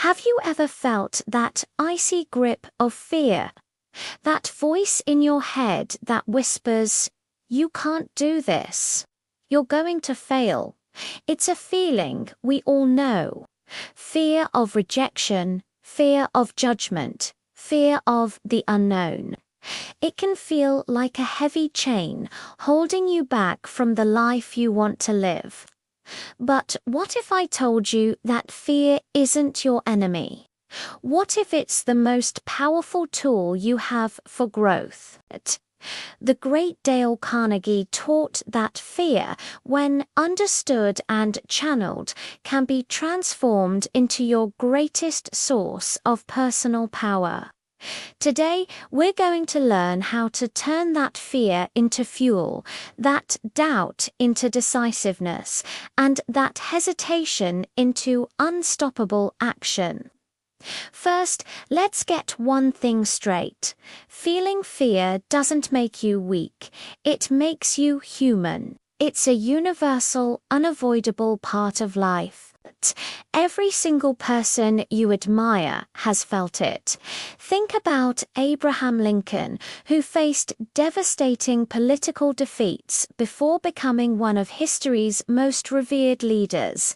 Have you ever felt that icy grip of fear? That voice in your head that whispers, "You can't do this. You're going to fail." It's a feeling we all know. Fear of rejection, fear of judgment, fear of the unknown. It can feel like a heavy chain holding you back from the life you want to live. But what if I told you that fear isn't your enemy? What if it's the most powerful tool you have for growth? The great Dale Carnegie taught that fear, when understood and channeled, can be transformed into your greatest source of personal power. Today, we're going to learn how to turn that fear into fuel, that doubt into decisiveness, and that hesitation into unstoppable action. First, let's get one thing straight. Feeling fear doesn't make you weak. It makes you human. It's a universal, unavoidable part of life. Every single person you admire has felt it. Think about Abraham Lincoln, who faced devastating political defeats before becoming one of history's most revered leaders.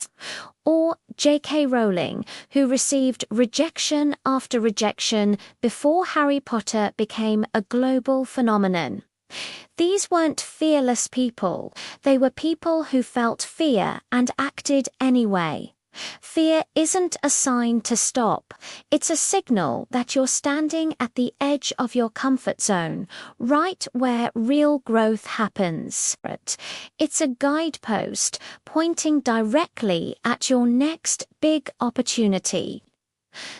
Or J.K. Rowling, who received rejection after rejection before Harry Potter became a global phenomenon. These weren't fearless people. They were people who felt fear and acted anyway. Fear isn't a sign to stop. It's a signal that you're standing at the edge of your comfort zone, right where real growth happens. It's a guidepost pointing directly at your next big opportunity.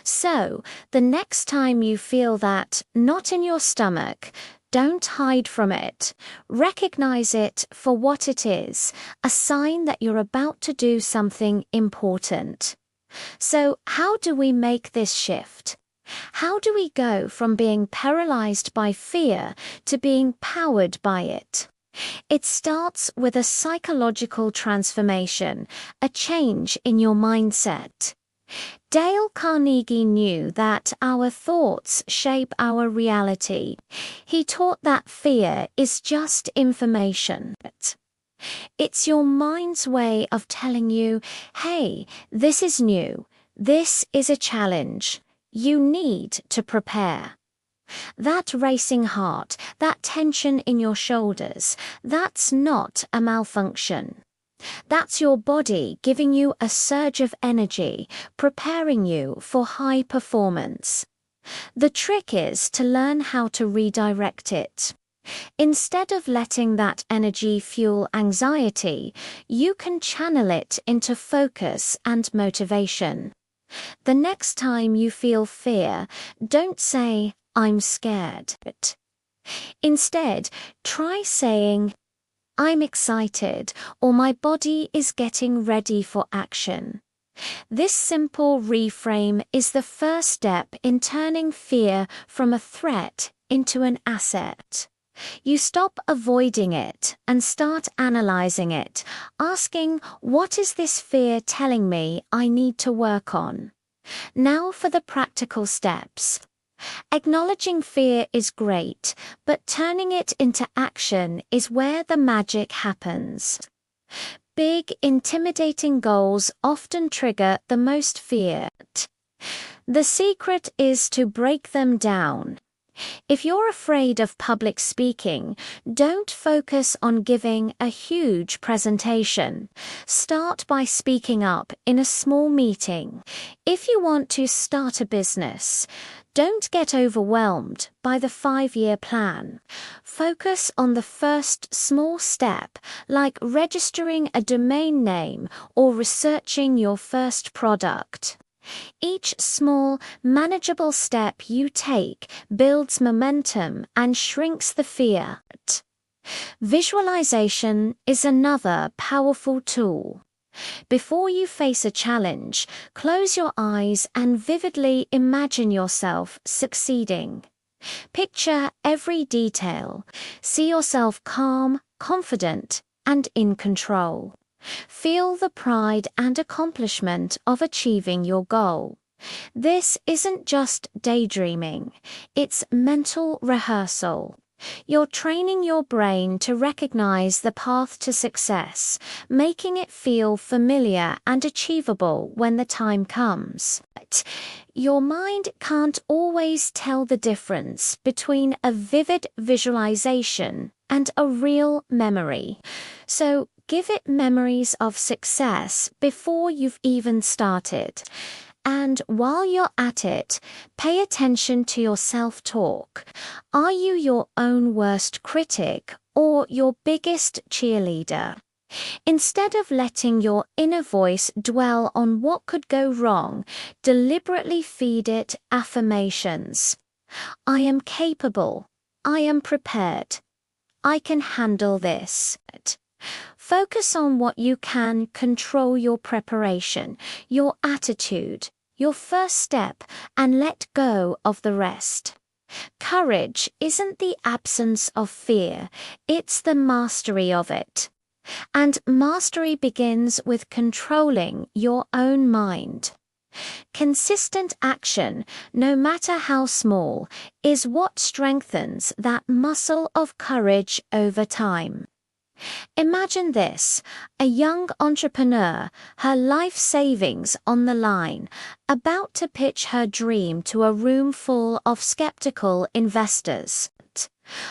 So, the next time you feel that knot in your stomach, don't hide from it. Recognize it for what it is, a sign that you're about to do something important. So, how do we make this shift? How do we go from being paralyzed by fear to being powered by it? It starts with a psychological transformation, a change in your mindset. Dale Carnegie knew that our thoughts shape our reality. He taught that fear is just information. It's your mind's way of telling you, hey, this is new. This is a challenge. You need to prepare. That racing heart, that tension in your shoulders, that's not a malfunction. That's your body giving you a surge of energy, preparing you for high performance. The trick is to learn how to redirect it. Instead of letting that energy fuel anxiety, you can channel it into focus and motivation. The next time you feel fear, don't say, "I'm scared." Instead, try saying, "I'm excited," or "My body is getting ready for action." This simple reframe is the first step in turning fear from a threat into an asset. You stop avoiding it and start analyzing it, asking, what is this fear telling me I need to work on? Now for the practical steps. Acknowledging fear is great, but turning it into action is where the magic happens. Big, intimidating goals often trigger the most fear. The secret is to break them down. If you're afraid of public speaking, don't focus on giving a huge presentation. Start by speaking up in a small meeting. If you want to start a business, don't get overwhelmed by the 5-year plan. Focus on the first small step, like registering a domain name or researching your first product. Each small, manageable step you take builds momentum and shrinks the fear. Visualization is another powerful tool. Before you face a challenge, close your eyes and vividly imagine yourself succeeding. Picture every detail. See yourself calm, confident, and in control. Feel the pride and accomplishment of achieving your goal. This isn't just daydreaming, it's mental rehearsal. You're training your brain to recognize the path to success, making it feel familiar and achievable when the time comes. But your mind can't always tell the difference between a vivid visualization and a real memory. So give it memories of success before you've even started. And while you're at it, pay attention to your self-talk. Are you your own worst critic or your biggest cheerleader? Instead of letting your inner voice dwell on what could go wrong, deliberately feed it affirmations. I am capable. I am prepared. I can handle this. Focus on what you can control: your preparation, your attitude, your first step, and let go of the rest. Courage isn't the absence of fear, it's the mastery of it. And mastery begins with controlling your own mind. Consistent action, no matter how small, is what strengthens that muscle of courage over time. Imagine this: a young entrepreneur, her life savings on the line, about to pitch her dream to a room full of skeptical investors.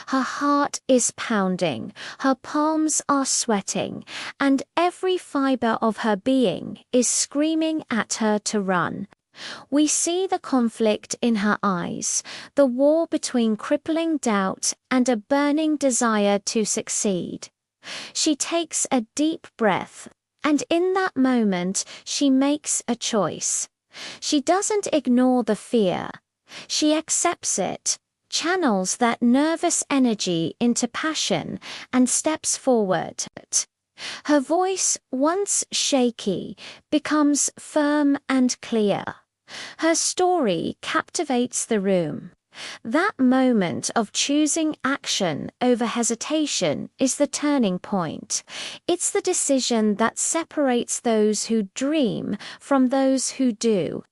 Her heart is pounding, her palms are sweating, and every fiber of her being is screaming at her to run. We see the conflict in her eyes, the war between crippling doubt and a burning desire to succeed. She takes a deep breath, and in that moment she makes a choice. She doesn't ignore the fear. She accepts it, channels that nervous energy into passion, and steps forward. Her voice, once shaky, becomes firm and clear. Her story captivates the room. That moment of choosing action over hesitation is the turning point. It's the decision that separates those who dream from those who do.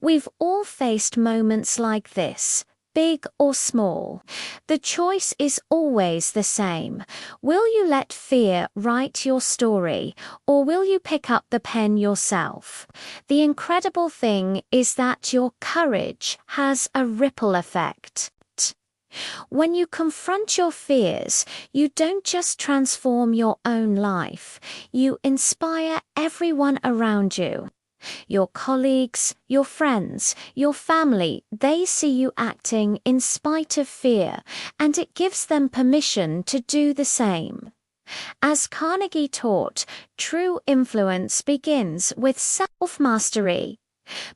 We've all faced moments like this, big or small. The choice is always the same. Will you let fear write your story, or will you pick up the pen yourself? The incredible thing is that your courage has a ripple effect. When you confront your fears, you don't just transform your own life, you inspire everyone around you. Your colleagues, your friends, your family, they see you acting in spite of fear, and it gives them permission to do the same. As Carnegie taught, true influence begins with self-mastery.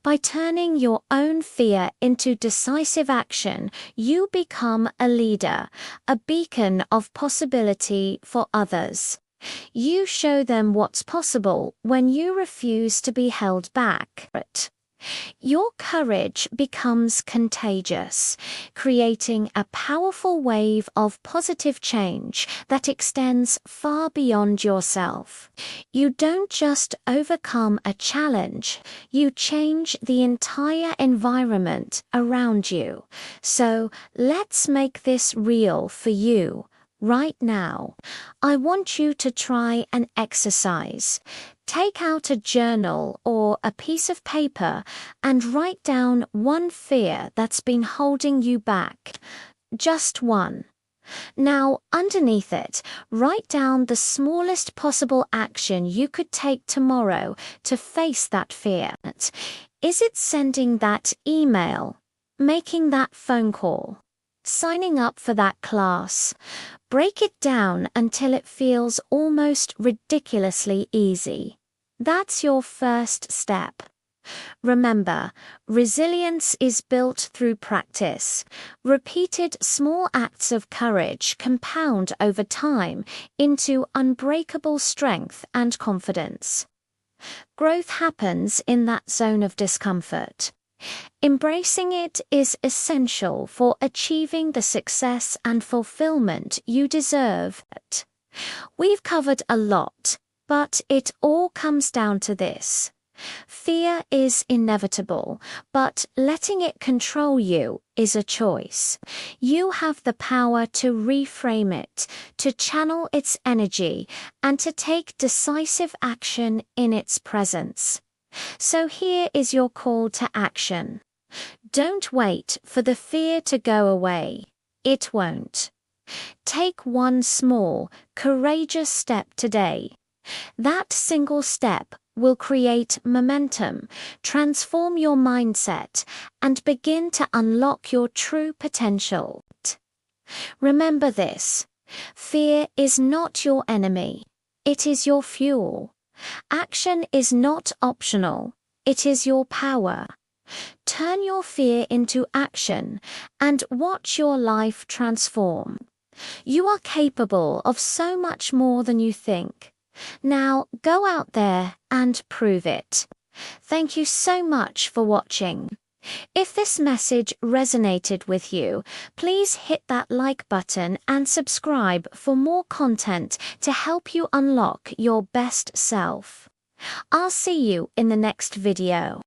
By turning your own fear into decisive action, you become a leader, a beacon of possibility for others. You show them what's possible when you refuse to be held back. Your courage becomes contagious, creating a powerful wave of positive change that extends far beyond yourself. You don't just overcome a challenge, you change the entire environment around you. So let's make this real for you. Right now, I want you to try an exercise. Take out a journal or a piece of paper and write down one fear that's been holding you back. Just one. Now, underneath it, write down the smallest possible action you could take tomorrow to face that fear. Is it sending that email? Making that phone call? Signing up for that class? Break it down until it feels almost ridiculously easy. That's your first step. Remember, resilience is built through practice. Repeated small acts of courage compound over time into unbreakable strength and confidence. Growth happens in that zone of discomfort. Embracing it is essential for achieving the success and fulfillment you deserve. We've covered a lot, but it all comes down to this. Fear is inevitable, but letting it control you is a choice. You have the power to reframe it, to channel its energy, and to take decisive action in its presence. So here is your call to action. Don't wait for the fear to go away. It won't. Take one small, courageous step today. That single step will create momentum, transform your mindset, and begin to unlock your true potential. Remember this: fear is not your enemy, it is your fuel. Action is not optional, it is your power. Turn your fear into action and watch your life transform. You are capable of so much more than you think. Now go out there and prove it. Thank you so much for watching. If this message resonated with you, please hit that like button and subscribe for more content to help you unlock your best self. I'll see you in the next video.